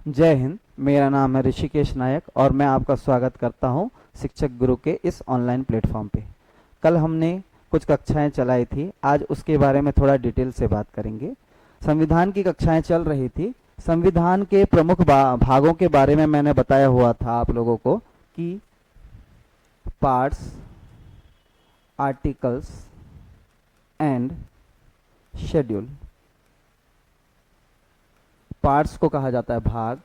जय हिंद। मेरा नाम है ऋषिकेश नायक और मैं आपका स्वागत करता हूं शिक्षक गुरु के इस ऑनलाइन प्लेटफॉर्म पे। कल हमने कुछ कक्षाएं चलाई थी, आज उसके बारे में थोड़ा डिटेल से बात करेंगे। संविधान की कक्षाएं चल रही थी। संविधान के प्रमुख भागों के बारे में मैंने बताया हुआ था आप लोगों को कि parts, articles and schedule. Parts को कहा जाता है भाग,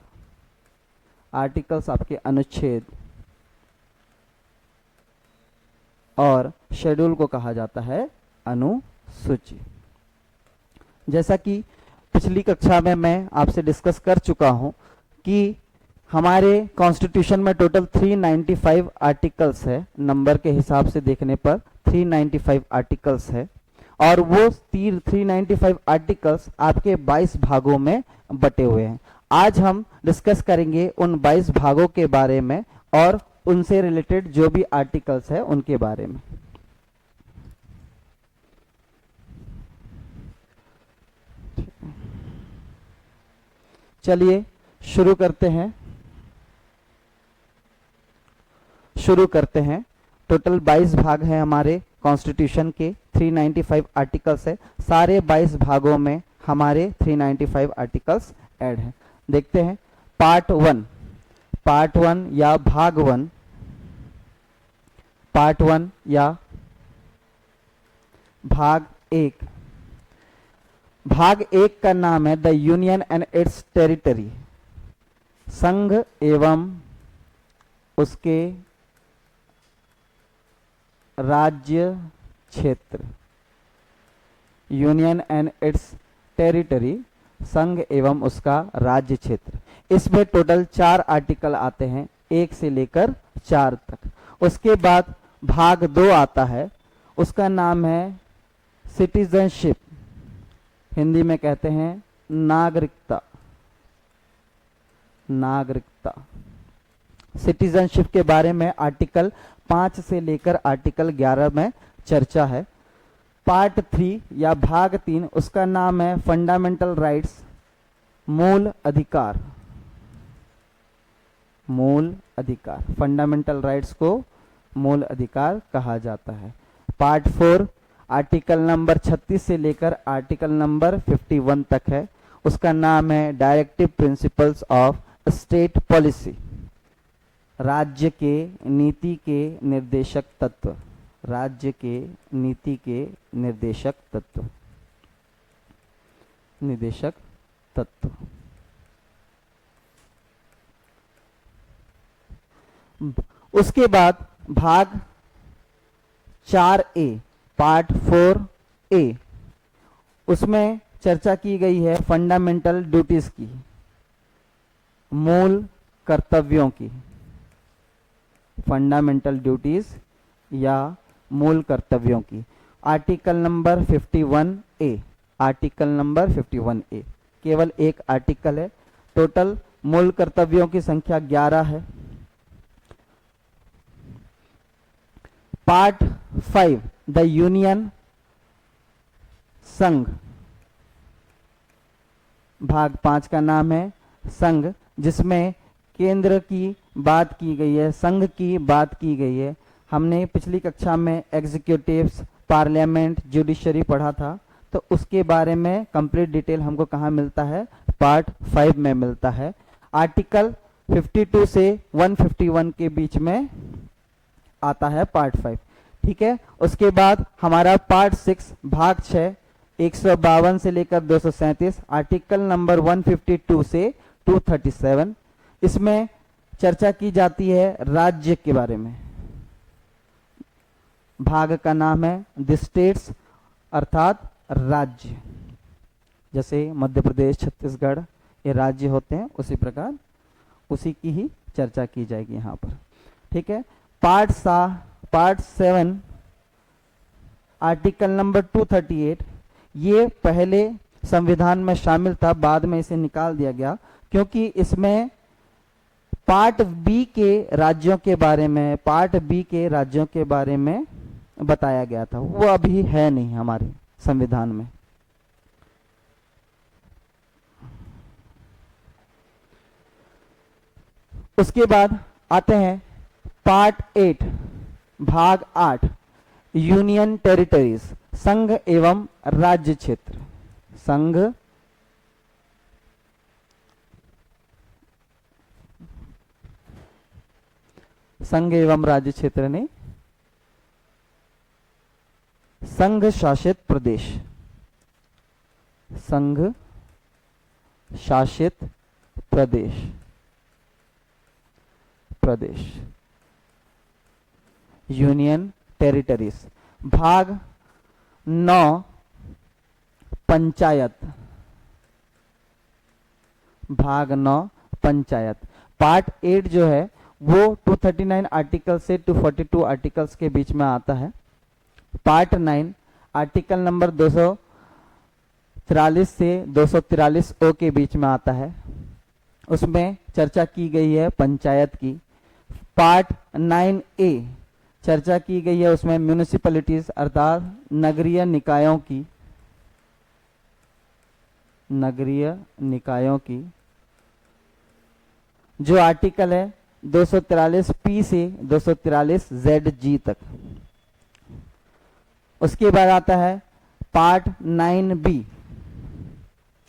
आर्टिकल्स आपके अनुच्छेद और शेड्यूल को कहा जाता है अनुसूची। जैसा कि पिछली कक्षा में मैं आपसे डिस्कस कर चुका हूं कि हमारे कॉन्स्टिट्यूशन में टोटल 395 आर्टिकल्स है। नंबर के हिसाब से देखने पर 395 आर्टिकल्स है और वो 395 आर्टिकल्स आपके 22 भागों में बटे हुए हैं। आज हम डिस्कस करेंगे उन 22 भागों के बारे में और उनसे रिलेटेड जो भी आर्टिकल्स है उनके बारे में। चलिए शुरू करते हैं। टोटल 22 भाग हैं हमारे कॉन्स्टिट्यूशन के, 395 आर्टिकल्स है। सारे 22 भागों में हमारे 395 आर्टिकल्स ऐड हैं। देखते हैं पार्ट वन या भाग वन, पार्ट वन या भाग एक। भाग एक का नाम है the union and it's territory, संघ एवं उसके राज्य क्षेत्र। यूनियन एंड इट्स टेरिटरी, संघ एवं उसका राज्य क्षेत्र। इसमें टोटल 4 आर्टिकल आते हैं, 1 से लेकर 4 तक। उसके बाद भाग 2 आता है, उसका नाम है सिटीजनशिप, हिंदी में कहते हैं नागरिकता। सिटीजनशिप के बारे में आर्टिकल 5 से लेकर आर्टिकल 11 में चर्चा है। पार्ट 3 या भाग 3, उसका नाम है फंडामेंटल राइट्स, मूल अधिकार। फंडामेंटल राइट्स को मूल अधिकार कहा जाता है। पार्ट 4 आर्टिकल नंबर 36 से लेकर आर्टिकल नंबर 51 तक है। उसका नाम है directive principles of state policy, राज्य के नीति के निर्देशक तत्व। उसके बाद भाग 4A, पार्ट 4A, उसमें चर्चा की गई है फंडामेंटल ड्यूटीज की, मूल कर्तव्यों की। फंडामेंटल ड्यूटीज या मूल कर्तव्यों की। आर्टिकल नंबर 51A, केवल एक आर्टिकल है। टोटल मूल कर्तव्यों की संख्या 11 है। पार्ट 5 द यूनियन, संघ। भाग 5 का नाम है संघ, जिसमें केंद्र की बात की गई है, संघ की बात की गई है। हमने पिछली कक्षा में एग्जीक्यूटिव्स, पार्लियामेंट, जुडिशरी पढ़ा था, तो उसके बारे में कंप्लीट डिटेल हमको कहाँ मिलता है? पार्ट 5 में मिलता है। आर्टिकल 52 से 151 के बीच में आता है पार्ट 5। ठीक है। उसके बाद हमारा पार्ट 6 भाग 6, 152 से लेकर 237, आर्टिकल नंबर 152 से 237। इसमें चर्चा की जाती है राज्य के बारे में। भाग का नाम है द स्टेट्स, अर्थात राज्य। जैसे मध्य प्रदेश, छत्तीसगढ़ ये राज्य होते हैं, उसी प्रकार उसी की ही चर्चा की जाएगी यहाँ पर। ठीक है। पार्ट 7 आर्टिकल नंबर 238, ये पहले संविधान में शामिल था, बाद में इसे निकाल दिया गया क्योंकि इसमें पार्ट बी के राज्यों के बारे में बताया गया था। वो अभी है नहीं हमारे संविधान में। उसके बाद आते हैं पार्ट 8 भाग 8 यूनियन टेरिटरीज, संघ एवं राज्य क्षेत्र। संघ संघ एवं राज्य क्षेत्र नहीं, संघ शासित प्रदेश, संघ शासित प्रदेश, प्रदेश यूनियन टेरिटरीज। भाग 9 पंचायत, भाग 9 पंचायत। पार्ट 8 जो है वो 239 आर्टिकल से 242 आर्टिकल्स के बीच में आता है। पार्ट 9 आर्टिकल नंबर 243 से 243 ओ के बीच में आता है, उसमें चर्चा की गई है पंचायत की। पार्ट 9 ए चर्चा की गई है, उसमें म्यूनिसिपैलिटीज अर्थात नगरीय निकायों की, नगरीय निकायों की जो आर्टिकल है 243 पी से 243 जेड जी तक। उसके बाद आता है part 9 B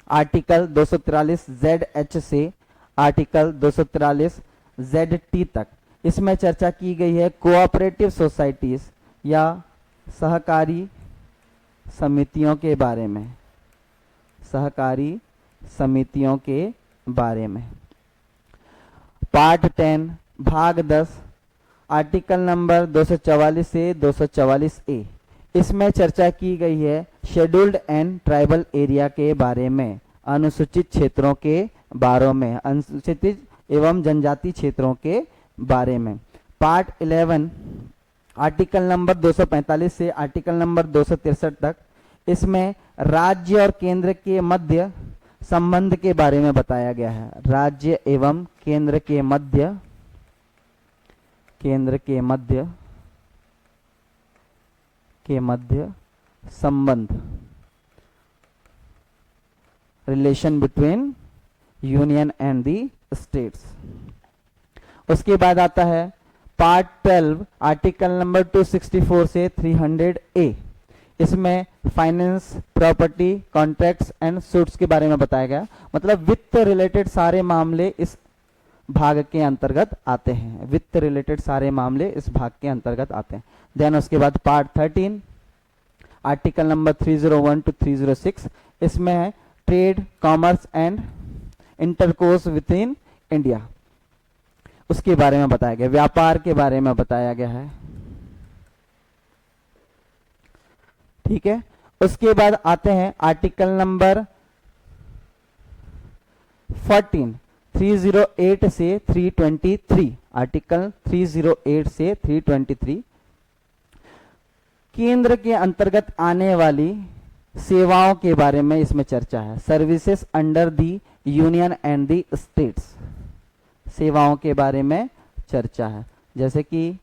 article 243 Z H से आर्टिकल 243 जेड टी तक। इसमें चर्चा की गई है कोऑपरेटिव सोसाइटीज या सहकारी समितियों के बारे में, सहकारी समितियों के बारे में। पार्ट 10 भाग 10 आर्टिकल नंबर 244 से 244 ए, इसमें चर्चा की गई है शेड्यूल्ड एंड ट्राइबल एरिया के बारे में, अनुसूचित क्षेत्रों के बारे में, अनुसूचित एवं जनजाति क्षेत्रों के बारे में। पार्ट 11 आर्टिकल नंबर 245 से आर्टिकल नंबर 263 तक, इसमें राज्य और केंद्र के मध्य संबंध के बारे में बताया गया है। राज्य एवं केंद्र के मध्य, केंद्र के मध्य संबंध, relation between union and the states. उसके बाद आता है पार्ट 12 आर्टिकल नंबर 264 से 300 ए, इसमें finance, property, contracts and suits के बारे में बताया गया, मतलब वित्त रिलेटेड सारे मामले इस भाग के अंतर्गत आते हैं, वित्त रिलेटेड सारे मामले इस भाग के अंतर्गत आते हैं। देन उसके बाद पार्ट 13 आर्टिकल नंबर 301 टू 306, इसमें है trade, commerce and intercourse with in India, उसके बारे में बताया गया, व्यापार के बारे में बताया गया है। ठीक है, उसके बाद आते हैं आर्टिकल नंबर 14 308 से 323, आर्टिकल 308 से 323 केंद्र के अंतर्गत आने वाली सेवाओं के बारे में इसमें चर्चा है। Services under the union and the states, सेवाओं के बारे में चर्चा है, जैसे कि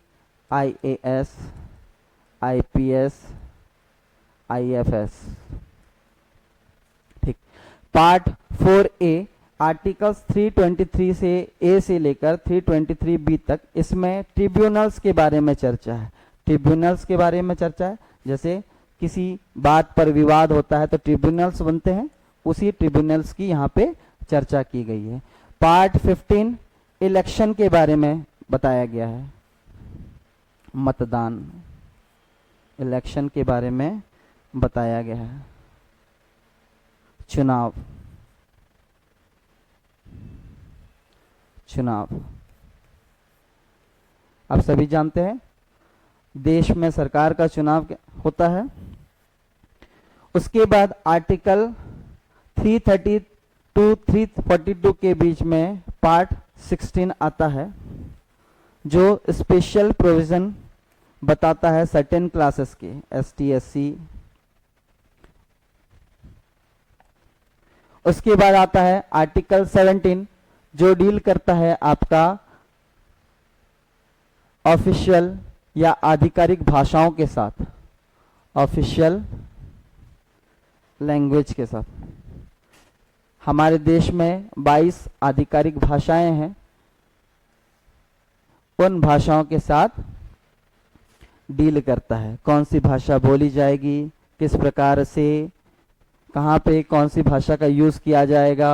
IAS, IPS, IFS। ठीक। पार्ट 4A आर्टिकल्स 323 से ए से लेकर 323 बी तक, इसमें ट्रिब्यूनल्स के बारे में चर्चा है। ट्रिब्यूनल्स के बारे में चर्चा है, जैसे किसी बात पर विवाद होता है तो ट्रिब्यूनल्स बनते हैं, उसी ट्रिब्यूनल्स की यहाँ पे चर्चा की गई है। पार्ट 15 इलेक्शन के बारे में बताया गया है, मतदान, इलेक्शन के बारे में बताया गया है, चुनाव, चुनाव। आप सभी जानते हैं देश में सरकार का चुनाव होता है। उसके बाद आर्टिकल 330 टू 342 के बीच में पार्ट 16 आता है, जो स्पेशल प्रोविजन बताता है सर्टेन क्लासेस के, ST SC। उसके बाद आता है आर्टिकल 17 जो डील करता है आपका ऑफिशियल या आधिकारिक भाषाओं के साथ, ऑफिशियल लैंग्वेज के साथ। हमारे देश में 22 आधिकारिक भाषाएं हैं, उन भाषाओं के साथ डील करता है। कौन सी भाषा बोली जाएगी, किस प्रकार से, कहाँ पे कौन सी भाषा का यूज़ किया जाएगा,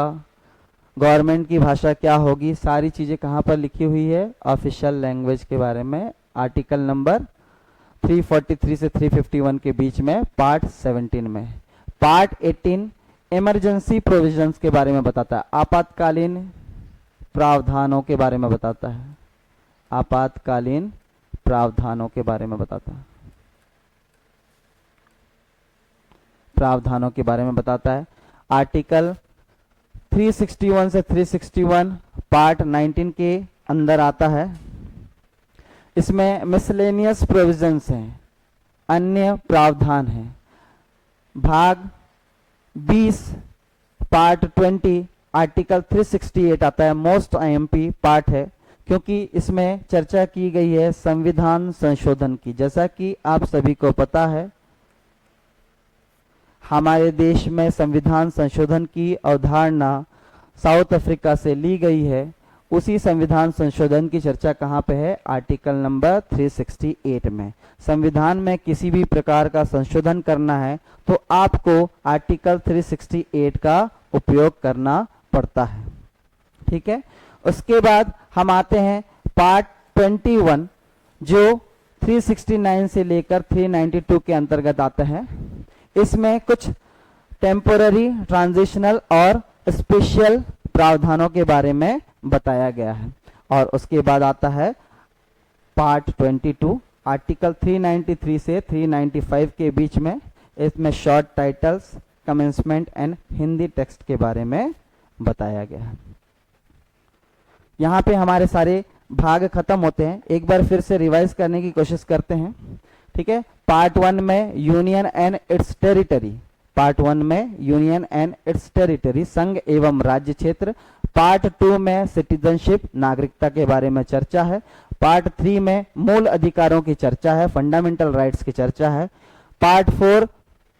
गवर्नमेंट की भाषा क्या होगी, सारी चीज़ें कहाँ पर लिखी हुई है, ऑफिशियल लैंग्वेज के बारे में आर्टिकल नंबर 343 से 351 के बीच में पार्ट 17 में। पार्ट 18 इमरजेंसी प्रोविजंस के बारे में बताता है, आपातकालीन प्रावधानों के बारे में बताता है, आपातकालीन प्रावधानों के बारे में बताता है, प्रावधानों के बारे में बताता है। आर्टिकल 361 से 361 पार्ट 19 के अंदर आता है। इसमें मिसलेनियस प्रोविजंस हैं, अन्य प्रावधान हैं। भाग 20 पार्ट 20 आर्टिकल 368 आता है, मोस्ट आईएमपी पार्ट है, क्योंकि इसमें चर्चा की गई है संविधान संशोधन की। जैसा कि आप सभी को पता है, हमारे देश में संविधान संशोधन की अवधारणा साउथ अफ्रीका से ली गई है। उसी संविधान संशोधन की चर्चा कहाँ पे है, आर्टिकल नंबर 368 में। संविधान में किसी भी प्रकार का संशोधन करना है तो आपको आर्टिकल 368 का उपयोग करना पड़ता है। ठीक है, उसके बाद हम आते हैं पार्ट 21 जो 369 से लेकर 392 के अंतर्गत आता है। इसमें कुछ टेम्पोररी, ट्रांजिशनल और स्पेशल प्रावधानों के बारे में बताया गया है। और उसके बाद आता है पार्ट 22 आर्टिकल 393 से 395 के बीच में। इसमें short titles, commencement and Hindi text के बारे में बताया गया है। यहाँ पे हमारे सारे भाग खत्म होते हैं। एक बार फिर से रिवाइज करने की कोशिश करते हैं। ठीक है, पार्ट 1 में union and it's territory, part 1 में यूनियन एंड इट्स टेरिटरी, संघ एवं राज्य क्षेत्र। पार्ट 2 में सिटीजनशिप, नागरिकता के बारे में चर्चा है। पार्ट 3 में मूल अधिकारों की चर्चा है, फंडामेंटल राइट्स की चर्चा है। पार्ट 4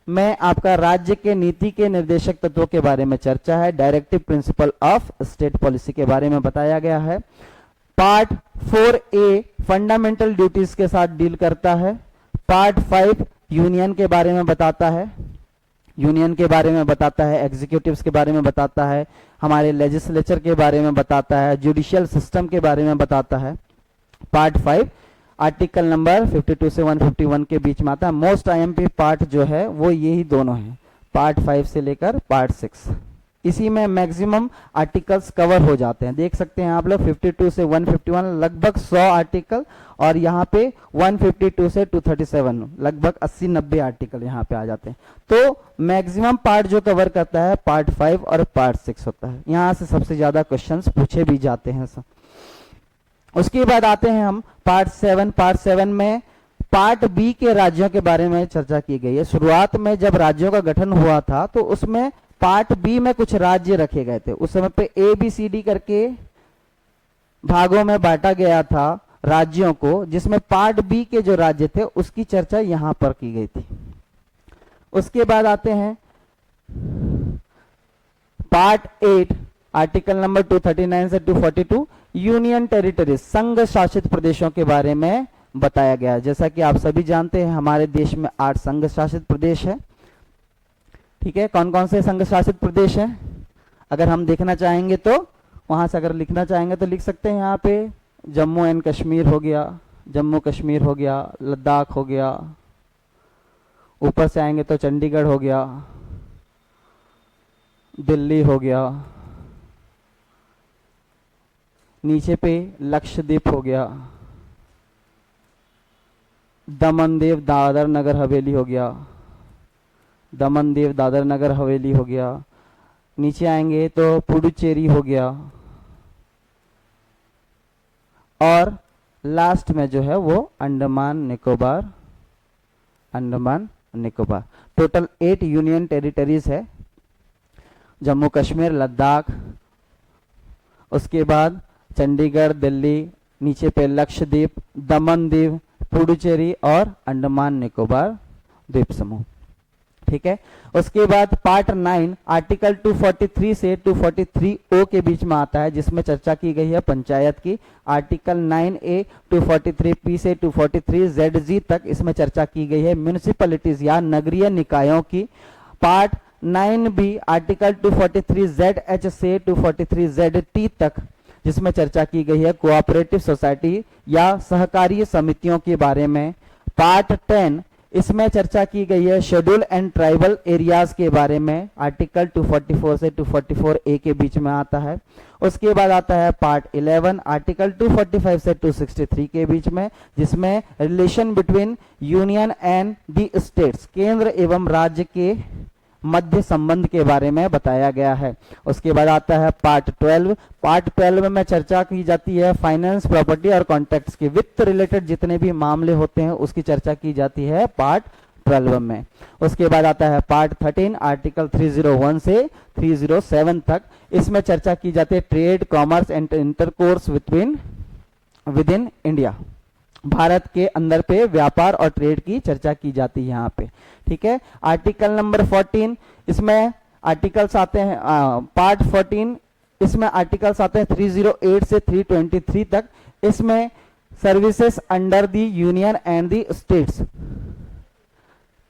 में आपका राज्य के नीति के निर्देशक तत्वों के बारे में चर्चा है, directive principle of state policy के बारे में बताया गया है। पार्ट 4A फंडामेंटल ड्यूटीज के साथ डील करता है। पार्ट 5 यूनियन के बारे में बताता है, यूनियन के बारे में बताता है, एग्जीक्यूटिव्स के बारे में बताता है, हमारे लेजिस्लेचर के बारे में बताता है, जुडिशियल सिस्टम के बारे में बताता है। पार्ट 5 आर्टिकल नंबर 52 से 151 के बीच में आता है। मोस्ट आईएमपी पार्ट जो है वो यही दोनों है, पार्ट 5 से लेकर पार्ट 6। इसी में मैक्सिमम आर्टिकल्स कवर हो जाते हैं। देख सकते हैं आप लोग 52 से 151 लगभग 100 आर्टिकल, और यहाँ पे 152 से 237 लगभग 80-90 आर्टिकल यहाँ पे आ जाते हैं। तो मैक्सिमम पार्ट जो कवर करता है पार्ट 5 और पार्ट 6 होता है। यहाँ से सबसे ज्यादा क्वेश्चंस पूछे भी जाते हैं सब। उसके बाद आते हैं हम पार्ट 7। पार्ट 7 में पार्ट बी के राज्यों के बारे में चर्चा की गई है। शुरुआत में जब राज्यों का गठन हुआ था तो उसमें पार्ट बी में कुछ राज्य रखे गए थे। उस समय पे ABCD करके भागों में बांटा गया था राज्यों को, जिसमें पार्ट बी के जो राज्य थे उसकी चर्चा यहां पर की गई थी। उसके बाद आते हैं पार्ट 8 आर्टिकल नंबर 239 से 242 यूनियन टेरिटरीज, संघ शासित प्रदेशों के बारे में बताया गया। जैसा कि आप सभी जानते हैं हमारे देश में 8 संघ शासित प्रदेश है। ठीक है, कौन कौन से संघ शासित प्रदेश हैं? अगर हम देखना चाहेंगे तो वहां से अगर लिखना चाहेंगे तो लिख सकते हैं। यहाँ पे जम्मू एंड कश्मीर हो गया, जम्मू कश्मीर हो गया, लद्दाख हो गया, ऊपर से आएंगे तो चंडीगढ़ हो गया, दिल्ली हो गया, नीचे पे लक्षद्वीप हो गया, दमन दीव दादर नगर हवेली हो गया, दमन दीव दादर नगर हवेली हो गया, नीचे आएंगे तो पुडुचेरी हो गया, और लास्ट में जो है वो Andaman Nicobar, Andaman Nicobar. Total 8 union territories है, जम्मू कश्मीर, लद्दाख, उसके बाद चंडीगढ़, दिल्ली, नीचे पे लक्षद्वीप, दमन दीव, पुडुचेरी और अंडमान निकोबार द्वीप समूह। ठीक है। उसके बाद पार्ट 9 आर्टिकल 243 से 243 ओ के बीच में आता है, जिसमें चर्चा की गई है पंचायत की। आर्टिकल 9A 243P से 243ZG तक इसमें चर्चा की गई है म्यूनिसिपैलिटीज या नगरीय निकायों की। पार्ट 9B आर्टिकल 243ZH से 243ZT तक, जिसमें चर्चा की गई है कोऑपरेटिव सोसाइटी या सहकारी समितियों के बारे में। पार्ट 10 इसमें चर्चा की गई है शेड्यूल एंड ट्राइबल एरियाज के बारे में, आर्टिकल 244 से 244A के बीच में आता है। उसके बाद आता है पार्ट 11 आर्टिकल 245 से 263 के बीच में, जिसमें relation between union and the states, केंद्र एवं राज्य के मध्य संबंध के बारे में बताया गया है। उसके बाद आता है पार्ट 12। पार्ट 12 में चर्चा की जाती है फाइनेंस, प्रॉपर्टी और कॉन्ट्रैक्ट्स की, वित्त रिलेटेड जितने भी मामले होते हैं उसकी चर्चा की जाती है पार्ट 12 में। उसके बाद आता है पार्ट 13 आर्टिकल 301 से 307 तक, इसमें चर्चा की जाती है trade, commerce and intercourse with in India, Bharat के अंदर पे व्यापार और ट्रेड की चर्चा की जाती है यहाँ पे, ठीक है। आर्टिकल नंबर 14 इसमें आर्टिकल्स आते हैं, पार्ट 14 इसमें आर्टिकल्स आते हैं 308 से 323 तक, इसमें services under the union and the states,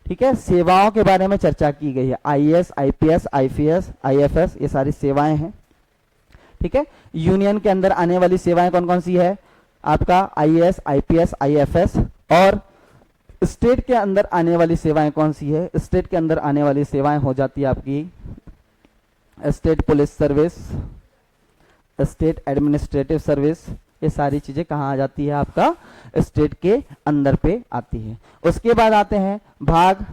ठीक है, सेवाओं के बारे में चर्चा की गई है। आईएएस, आईपीएस, आईपीएस, आईएफएस, ये सारी सेवाएं हैं, ठीक है। यूनियन के अंदर आने वाली सेवाएं कौन कौन सी है? आपका आईएएस, आईपीएस, आईएफएस। और स्टेट के अंदर आने वाली सेवाएं कौन सी है? स्टेट के अंदर आने वाली सेवाएं हो जाती है आपकी state police service, state administrative service, ये सारी चीजें कहाँ आ जाती है? आपका स्टेट के अंदर पे आती है। उसके बाद आते हैं भाग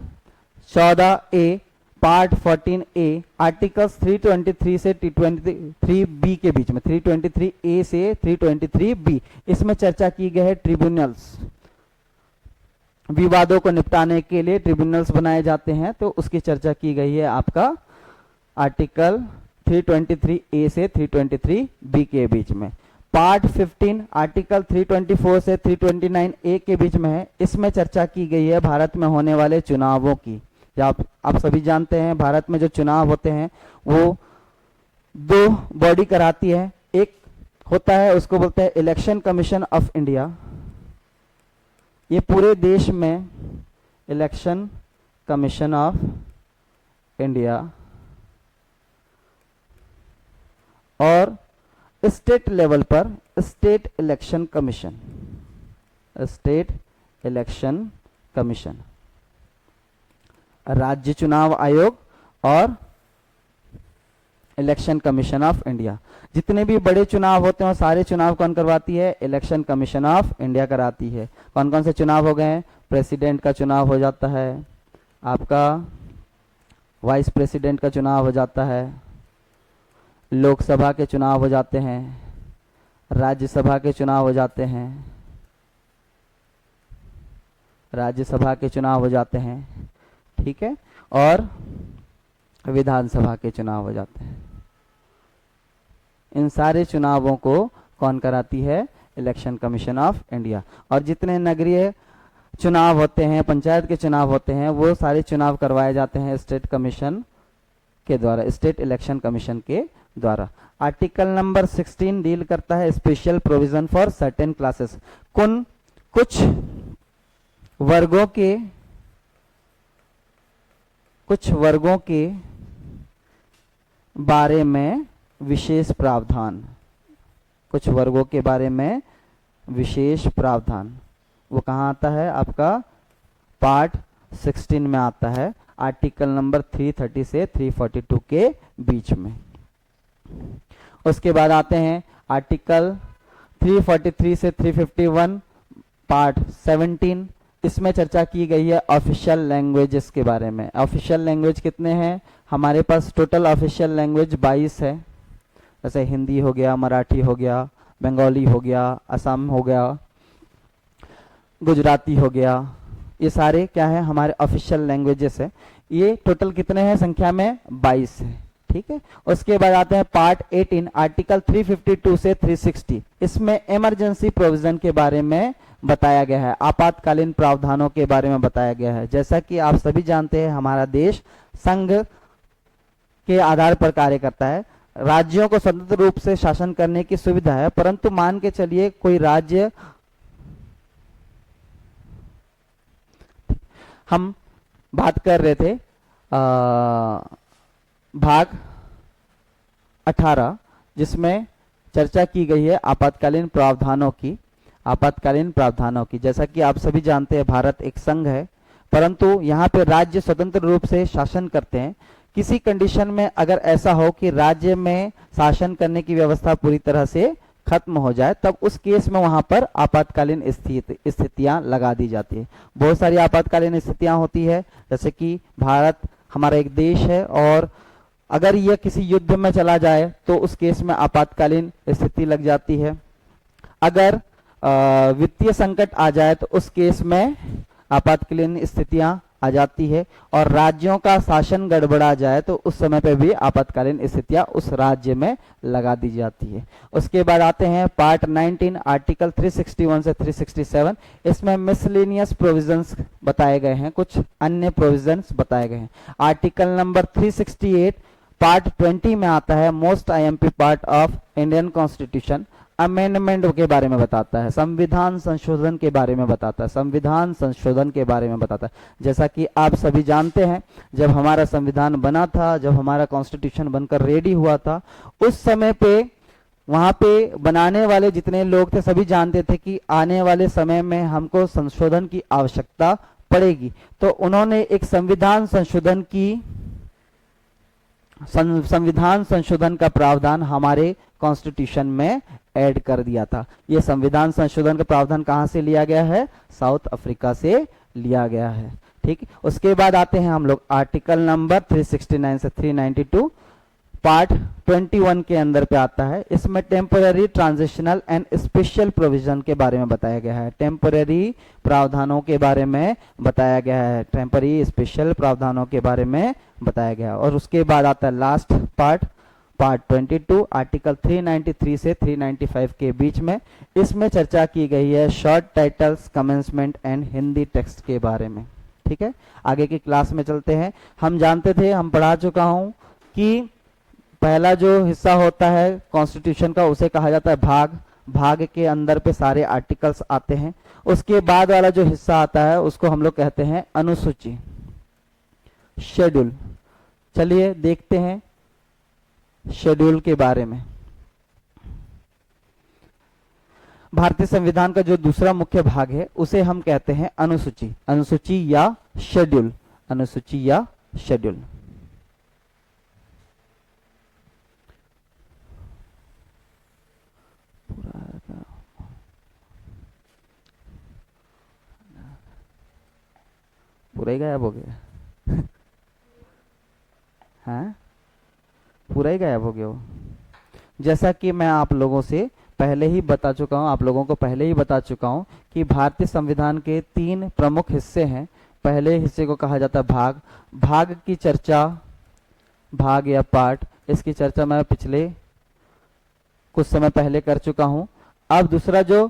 14A पार्ट 14A आर्टिकल्स 323 से 323B के बीच में, 323A से 323B, इसमें चर्चा की गई है ट्रिब्यूनल्स, विवादों को निपटाने के लिए ट्रिब्यूनल्स बनाए जाते हैं, तो उसकी चर्चा की गई है आपका आर्टिकल 323A से 323B के बीच में। पार्ट 15 आर्टिकल 324 से 329A के बीच में है, इसमें चर्चा की गई है भारत में होने वाले चुनावों की। आप सभी जानते हैं भारत में जो चुनाव होते हैं वो दो बॉडी कराती है, एक होता है उसको बोलते हैं इलेक्शन कमीशन ऑफ इंडिया, ये पूरे देश में इलेक्शन कमीशन ऑफ इंडिया, और स्टेट लेवल पर state election commission, state election commission, राज्य चुनाव आयोग और इलेक्शन कमीशन ऑफ इंडिया। जितने भी बड़े चुनाव होते हैं सारे चुनाव कौन करवाती है? इलेक्शन कमीशन ऑफ इंडिया कराती है। कौन कौन से चुनाव हो गए हैं? प्रेसिडेंट का चुनाव हो जाता है, आपका वाइस प्रेसिडेंट का चुनाव हो जाता है, लोकसभा के चुनाव हो जाते हैं, राज्यसभा के चुनाव हो जाते हैं, राज्यसभा के चुनाव हो जाते हैं, ठीक है, और विधानसभा के चुनाव हो जाते हैं। इन सारे चुनावों को कौन कराती है? Election commission of India. और जितने नगरीय चुनाव होते हैं, पंचायत के चुनाव होते हैं, वो सारे चुनाव करवाए जाते हैं स्टेट कमीशन के द्वारा, स्टेट इलेक्शन कमीशन के द्वारा। आर्टिकल नंबर 16 डील करता है special provision for certain classes, कुछ वर्गों के बारे में विशेष प्रावधान, कुछ वर्गों के बारे में विशेष प्रावधान, वो कहाँ आता है? आपका पार्ट 16 में आता है, आर्टिकल नंबर 330 से 342 के बीच में। उसके बाद आते हैं आर्टिकल 343 से 351 पार्ट 17, इसमें चर्चा की गई है ऑफिशियल लैंग्वेजेस के बारे में। ऑफिशियल लैंग्वेज कितने हैं? हमारे पास टोटल ऑफिशियल लैंग्वेज 22 है, जैसे हिंदी हो गया, मराठी हो गया, बंगाली हो गया, असम हो गया, गुजराती हो गया, ये सारे क्या है? हमारे ऑफिशियल लैंग्वेजेस है। ये टोटल कितने हैं? संख्या में 22 है, ठीक है। उसके बाद आते हैं पार्ट 18 आर्टिकल 352 से 360, इसमें इमरजेंसी प्रोविजन के बारे में बताया गया है, आपातकालीन प्रावधानों के बारे में बताया गया है। जैसा कि आप सभी जानते हैं हमारा देश संघ के आधार पर कार्य करता है, राज्यों को स्वतंत्र रूप से शासन करने की सुविधा है, परंतु मान के चलिए कोई राज्य, हम बात कर रहे थे भाग 18 जिसमें चर्चा की गई है आपातकालीन प्रावधानों की। जैसा कि आप सभी जानते हैं भारत एक संघ है, परंतु यहाँ पे राज्य स्वतंत्र रूप से शासन करते हैं। किसी कंडीशन में अगर ऐसा हो कि राज्य में शासन करने की व्यवस्था पूरी तरह से खत्म हो जाए, तब उस केस में वहां पर आपातकालीन स्थितियां लगा दी जाती है। बहुत सारी आपातकालीन स्थितियां होती है, जैसे कि भारत हमारा एक देश है और अगर यह किसी युद्ध में चला जाए तो उस केस में आपातकालीन स्थिति लग जाती है। अगर वित्तीय संकट आ जाए तो उस केस में आपातकालीन स्थितियां आ जाती है, और राज्यों का शासन गड़बड़ा जाए तो उस समय पे भी आपातकालीन स्थितियां उस राज्य में लगा दी जाती है। उसके बाद आते हैं पार्ट 19 आर्टिकल 361 से 367। इसमें मिसलेनियस प्रोविजंस बताए गए हैं, कुछ अन्य प्रोविजंस बताए गए हैं। आर्टिकल नंबर 368 पार्ट 20 में आता है most IMP part of Indian constitution, amendment के बारे में बताता है, संविधान संशोधन के बारे में बताता है, जैसा कि आप सभी जानते हैं जब हमारा संविधान बना था, जब हमारा कॉन्स्टिट्यूशन बनकर रेडी हुआ था, उस समय पे वहां पे बनाने वाले जितने लोग थे सभी जानते थे कि आने वाले समय में हमको संशोधन की आवश्यकता पड़ेगी। तो उन्होंने एक संविधान संशोधन का प्रावधान हमारे कॉन्स्टिट्यूशन में ऐड कर दिया था। ये संविधान संशोधन का प्रावधान कहां से लिया गया है? साउथ अफ्रीका से लिया गया है। ठीक, उसके बाद आते हैं हम लोग आर्टिकल नंबर 369 से 392 पार्ट 21 के अंदर पे आता है। इसमें temporary, transitional and special provision के बारे में बताया गया है। टेम्पररी प्रावधानों के बारे में बताया गया है, टेम्पररी स्पेशल प्रावधानों के बारे में बताया गया है। और उसके बाद आता है लास्ट पार्ट 22 आर्टिकल 393 से 395 के बीच में। इसमें चर्चा की गई है short titles, commencement and Hindi text के बारे में। ठीक है, आगे की क्लास में चलते हैं। हम जानते थे, हम पढ़ा चुका हूं कि पहला जो हिस्सा होता है कॉन्स्टिट्यूशन का उसे कहा जाता है भाग। भाग के अंदर पे सारे आर्टिकल्स आते हैं। उसके बाद वाला जो हिस्सा आता है उसको हम लोग कहते हैं अनुसूची, शेड्यूल। चलिए देखते हैं शेड्यूल के बारे में। भारतीय संविधान का जो दूसरा मुख्य भाग है उसे हम कहते हैं अनुसूची, अनुसूची या शेड्यूल, अनुसूची या शेड्यूल। पूरा ही गायब हो गया हाँ, पूरा ही गायब हो गया वो। जैसा कि मैं आप लोगों से पहले ही बता चुका हूं, आप लोगों को पहले ही बता चुका हूं कि भारतीय संविधान के 3 प्रमुख हिस्से हैं। पहले हिस्से को कहा जाता है भाग। भाग की चर्चा, भाग या पार्ट, इसकी चर्चा मैं पिछले कुछ समय पहले कर चुका हूं। अब दूसरा जो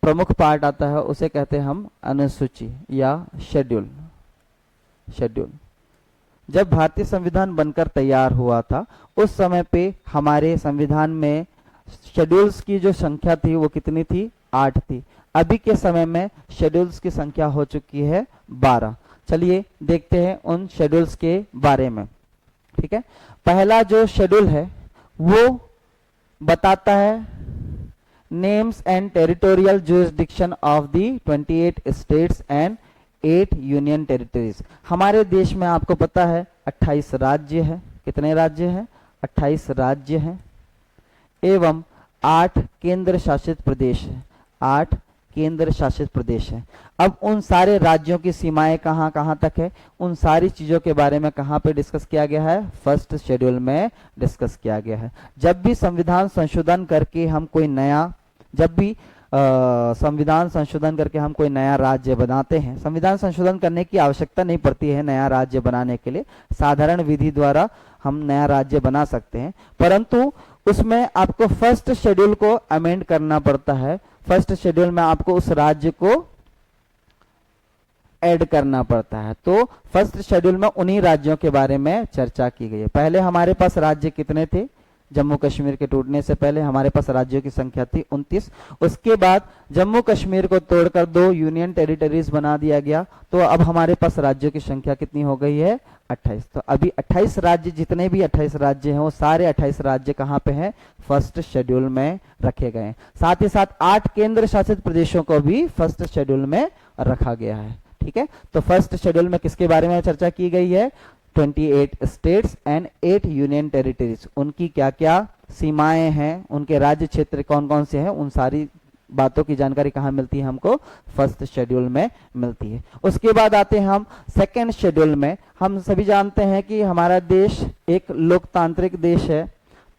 प्रमुख पार्ट आता है उसे कहते हैं हम अनुसूची या शेड्यूल। शेड्यूल जब भारतीय संविधान बनकर तैयार हुआ था उस समय पे हमारे संविधान में शेड्यूल्स की जो संख्या थी वो कितनी थी? 8 थी। अभी के समय में शेड्यूल्स की संख्या हो चुकी है 12। चलिए देखते हैं उन शेड्यूल्स के बारे में। ठीक है, पहला जो शेड्यूल है वो बताता है names and territorial jurisdiction of the 28 states and 8 union territories. हमारे देश में आपको पता है 28 राज्य है। कितने राज्य हैं? 28 राज्य हैं एवं 8 केंद्र शासित प्रदेश है। 8 केंद्र शासित प्रदेश है। अब उन सारे राज्यों की सीमाएं कहां कहां तक है, उन सारी चीजों के बारे में कहां पे डिस्कस किया गया है? फर्स्ट शेड्यूल में डिस्कस किया गया है। जब भी संविधान संशोधन करके हम कोई नया, संविधान संशोधन करके हम कोई नया राज्य बनाते हैं, संविधान संशोधन करने की आवश्यकता नहीं पड़ती है नया राज्य बनाने के लिए, साधारण विधि द्वारा हम नया राज्य बना सकते हैं, परंतु उसमें आपको फर्स्ट शेड्यूल को अमेंड करना पड़ता है। फर्स्ट शेड्यूल में आपको उस राज्य को ऐड करना पड़ता है। तो फर्स्ट शेड्यूल में उन्हीं राज्यों के बारे में चर्चा की गई है। पहले हमारे पास राज्य कितने थे? जम्मू कश्मीर के टूटने से पहले हमारे पास राज्यों की संख्या थी 29। उसके बाद जम्मू कश्मीर को तोड़कर 2 यूनियन टेरिटरीज बना दिया गया, तो अब हमारे पास राज्यों की संख्या कितनी हो गई है? 28। तो अभी 28 राज्य, जितने भी 28 राज्य हैं वो सारे 28 राज्य कहाँ पे हैं? फर्स्ट शेड्यूल में रखे गए हैं। साथ ही साथ 8 केंद्र शासित प्रदेशों को भी फर्स्ट शेड्यूल में रखा गया है। ठीक है, तो फर्स्ट शेड्यूल में किसके बारे में चर्चा की गई है? 28 स्टेट्स एंड 8 यूनियन टेरिटरीज, उनकी क्या क्या सीमाएं हैं, उनके राज्य क्षेत्र कौन कौन से हैं, उन सारी बातों की जानकारी कहाँ मिलती है? हमको फर्स्ट शेड्यूल में मिलती है। उसके बाद आते हैं हम सेकेंड शेड्यूल में। हम सभी जानते हैं कि हमारा देश एक लोकतांत्रिक देश है,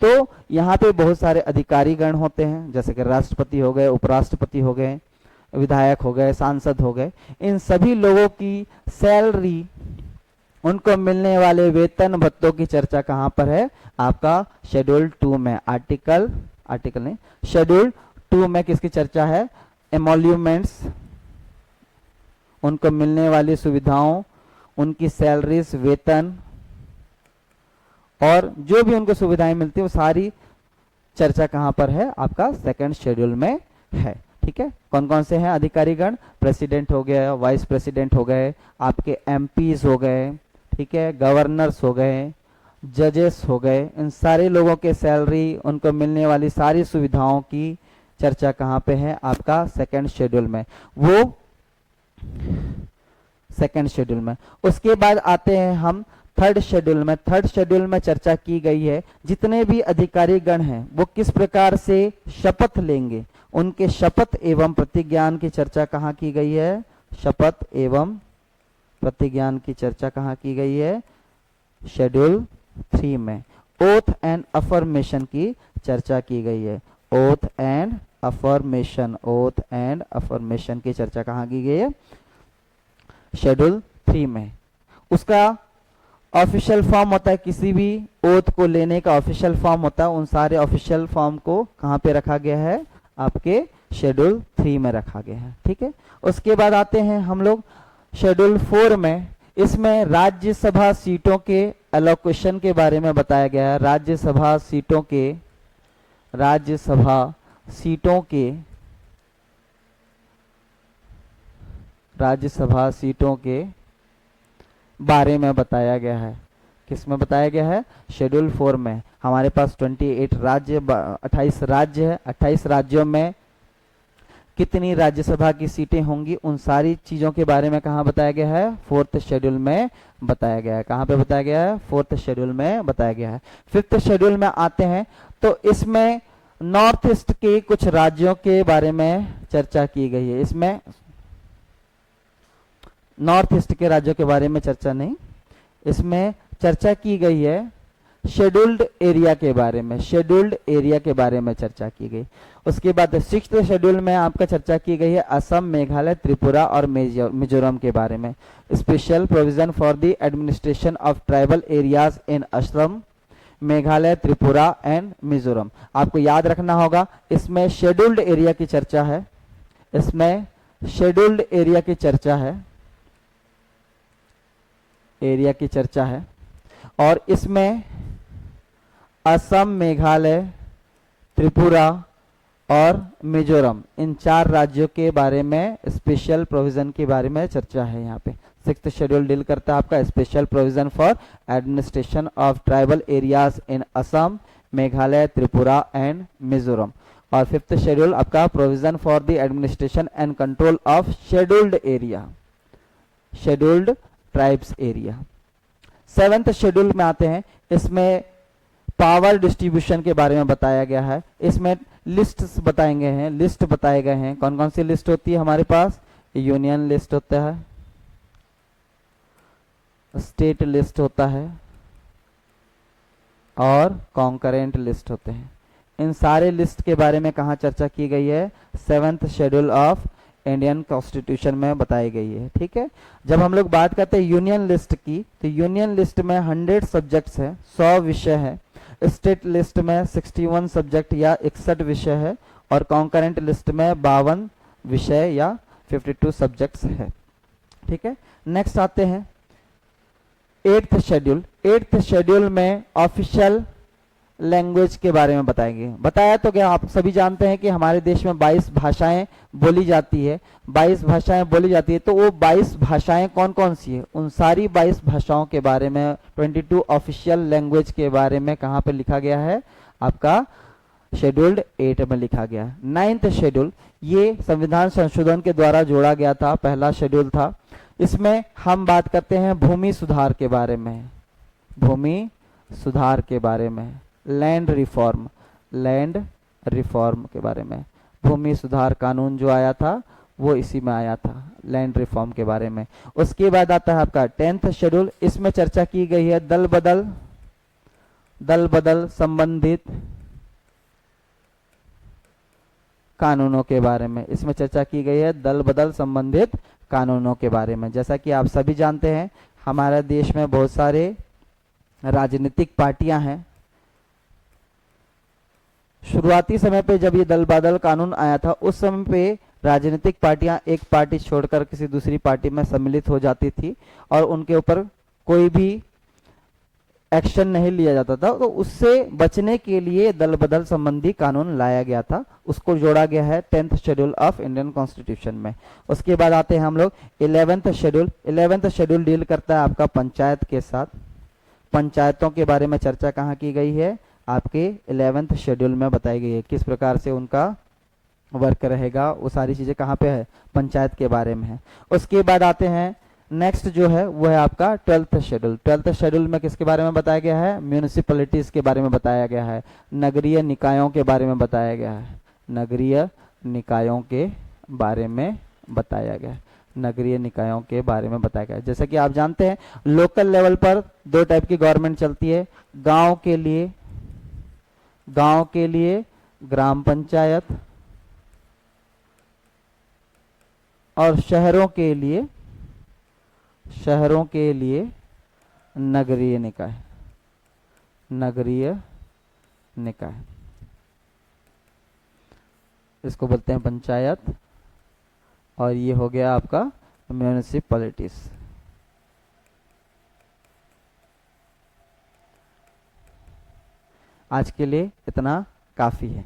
तो यहाँ पे बहुत सारे अधिकारी गण होते हैं, जैसे कि राष्ट्रपति हो गए, उपराष्ट्रपति हो गए, विधायक हो गए, सांसद हो गए। इन सभी लोगों की सैलरी, उनको मिलने वाले वेतन भत्तों की चर्चा कहां पर है? आपका शेड्यूल 2 में। आर्टिकल नहीं, शेड्यूल 2 में किसकी चर्चा है? एमोल्यूमेंट्स, उनको मिलने वाली सुविधाओं, उनकी सैलरीज, वेतन और जो भी उनको सुविधाएं मिलती है वो सारी चर्चा कहां पर है? आपका सेकंड शेड्यूल में है। ठीक है, कौन कौन से हैं अधिकारीगण? प्रेसिडेंट हो गया, वाइस प्रेसिडेंट हो गए, आपके एमपीज हो गए, ठीक है, गवर्नर्स हो गए, जजेस हो गए। इन सारे लोगों के सैलरी, उनको मिलने वाली सारी सुविधाओं की चर्चा कहाँ पे है? आपका सेकंड शेड्यूल में। वो सेकंड शेड्यूल में। उसके बाद आते हैं हम थर्ड शेड्यूल में। थर्ड शेड्यूल में चर्चा की गई है जितने भी अधिकारी गण हैं वो किस प्रकार से शपथ लेंगे, उनके शपथ एवं प्रतिज्ञान की चर्चा कहाँ की गई है? शपथ एवं प्रतिज्ञान की चर्चा कहाँ की गई है? शेड्यूल 3 में। ओथ एंड अफर्मेशन की चर्चा की गई है। Oath and affirmation, oath and affirmation की चर्चा कहाँ की गई है? शेड्यूल 3 में। उसका ऑफिशियल फॉर्म होता है, किसी भी ओथ को लेने का ऑफिशियल फॉर्म होता है, उन सारे ऑफिशियल फॉर्म को कहाँ पे रखा गया है? आपके शेड्यूल 3 में रखा गया है। ठीक है, उसके बाद आते हैं हम लोग शेड्यूल 4 में। इसमें राज्यसभा सीटों के एलोकेशन के बारे में बताया गया है। राज्यसभा सीटों के बारे में बताया गया है। किसमें बताया गया है? शेड्यूल 4 में। हमारे पास 28 राज्य, 28 राज्य है। 28 राज्यों में कितनी राज्यसभा की सीटें होंगी, उन सारी चीजों के बारे में कहाँ बताया गया है? 4th शेड्यूल में बताया गया है। कहाँ पे बताया गया है? 4th शेड्यूल में बताया गया है। 5th शेड्यूल में आते हैं तो इसमें नॉर्थ ईस्ट के कुछ राज्यों के बारे में चर्चा की गई है। इसमें नॉर्थ ईस्ट के राज्यों के बारे में चर्चा नहीं, इसमें चर्चा की गई है शेड्यूल्ड एरिया के बारे में। शेड्यूल्ड एरिया के बारे में चर्चा की गई। उसके बाद 6th शेड्यूल में आपका चर्चा की गई है असम, मेघालय, त्रिपुरा और मिजोरम के बारे में। Special provision for the administration of tribal areas in Assam, Meghalaya, Tripura and Mizoram. आपको याद रखना होगा इसमें शेड्यूल्ड एरिया की चर्चा है, इसमें शेड्यूल्ड एरिया की चर्चा है, एरिया की चर्चा है, और इसमें असम, मेघालय, त्रिपुरा और मिजोरम, इन 4 राज्यों के बारे में स्पेशल प्रोविजन के बारे में चर्चा है। यहाँ पे 6th शेड्यूल डील करता है आपका special provision for administration of tribal areas in Assam, Meghalaya, Tripura and Mizoram. और 5th शेड्यूल आपका provision for the administration and control of scheduled area, scheduled tribes area. 7th schedule में आते हैं, इसमें पावर डिस्ट्रीब्यूशन के बारे में बताया गया है। इसमें लिस्ट्स बताएंगे हैं, लिस्ट बताए गए हैं। कौन कौन सी लिस्ट होती है हमारे पास? यूनियन लिस्ट होता है, स्टेट लिस्ट होता है और कॉन्करेंट लिस्ट होते हैं। इन सारे लिस्ट के बारे में कहाँ चर्चा की गई है? 7th schedule of Indian constitution में बताई गई है। ठीक है, जब हम लोग बात करते हैं यूनियन लिस्ट की, तो यूनियन लिस्ट में 100 सब्जेक्ट्स है, 100 विषय है। स्टेट लिस्ट में 61 सब्जेक्ट या 61 विषय है, और कॉन्करेंट लिस्ट में 52 विषय या 52 सब्जेक्ट्स है। ठीक है, नेक्स्ट आते हैं 8th शेड्यूल। 8th शेड्यूल में ऑफिशियल लैंग्वेज के बारे में बताएंगे। बताया तो क्या, आप सभी जानते हैं कि हमारे देश में 22 भाषाएं बोली जाती है। 22 भाषाएं बोली जाती है, तो वो 22 भाषाएं कौन कौन सी है, उन सारी 22 भाषाओं के बारे में 22 ऑफिशियल लैंग्वेज के बारे में कहाँ पे लिखा गया है, आपका शेड्यूल्ड 8 में लिखा गया है। 9th शेड्यूल, ये संविधान संशोधन के द्वारा जोड़ा गया था, पहला शेड्यूल था। इसमें हम बात करते हैं भूमि सुधार के बारे में, भूमि सुधार के बारे में, लैंड रिफॉर्म, लैंड रिफॉर्म के बारे में। भूमि सुधार कानून जो आया था वो इसी में आया था, लैंड रिफॉर्म के बारे में। उसके बाद आता है आपका 10th शेड्यूल। इसमें चर्चा की गई है दल बदल संबंधित कानूनों के बारे में। इसमें चर्चा की गई है दल बदल संबंधित कानूनों के बारे में। जैसा कि आप सभी जानते हैं, हमारे देश में बहुत सारे राजनीतिक पार्टियां हैं। शुरुआती समय पे जब ये दल बदल कानून आया था, उस समय पे राजनीतिक पार्टियां एक पार्टी छोड़कर किसी दूसरी पार्टी में सम्मिलित हो जाती थी और उनके ऊपर कोई भी एक्शन नहीं लिया जाता था। तो उससे बचने के लिए दल बदल संबंधी कानून लाया गया था, उसको जोड़ा गया है 10th schedule of Indian constitution में। उसके बाद आते हैं हम लोग 11th schedule. 11th schedule deal करता है आपका पंचायत के साथ। पंचायतों के बारे में चर्चा कहाँ की गई है, आपके 11th शेड्यूल में बताई गई है, किस प्रकार से उनका वर्क रहेगा, वो सारी चीजें कहाँ पे है, पंचायत के बारे में है। उसके बाद आते हैं नेक्स्ट जो है वो है आपका 12th शेड्यूल। 12th शेड्यूल में किसके बारे में बताया गया है, म्यूनिसिपैलिटीज के बारे में बताया गया है, नगरीय निकायों के बारे में बताया गया है, नगरीय निकायों के बारे में बताया गया है, नगरीय निकायों के बारे में बताया गया है। जैसे कि आप जानते हैं लोकल लेवल पर दो टाइप की गवर्नमेंट चलती है, गांव के लिए ग्राम पंचायत और शहरों के लिए नगरीय निकाय, नगरीय निकाय, इसको बोलते हैं पंचायत। और ये हो गया आपका म्यूनिसिपैलिटीज। आज के लिए इतना काफी है।